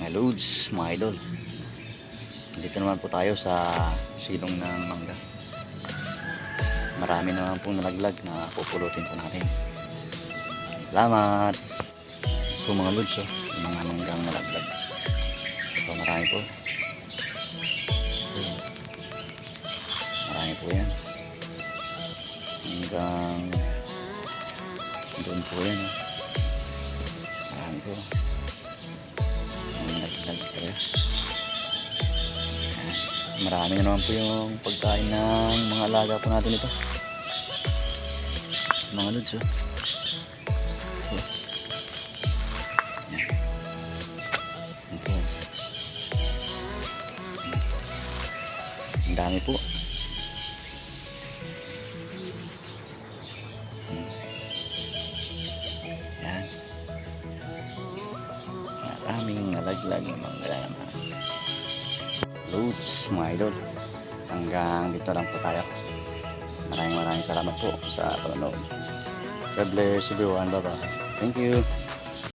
Mga loads, mga idol. Dito naman po tayo sa silong ng mangga. Marami naman pong nalaglag na pupulutin po natin. Salamat po mga loads, oh. Yung mga manggang nalaglag. So marami po. Marami po yan. Hanggang doon po yan, oh. Marami po. Marami na naman po yung pagkain ng mga alaga po natin ito, mga lods, oh. Okay. Ang dami po. Yan. Maraming nalaglag yung mga galaman. Loads, mga idol. Hanggang dito lang po tayo. Maraming salamat po sa panonood. God bless everyone. Bye bye. Thank you.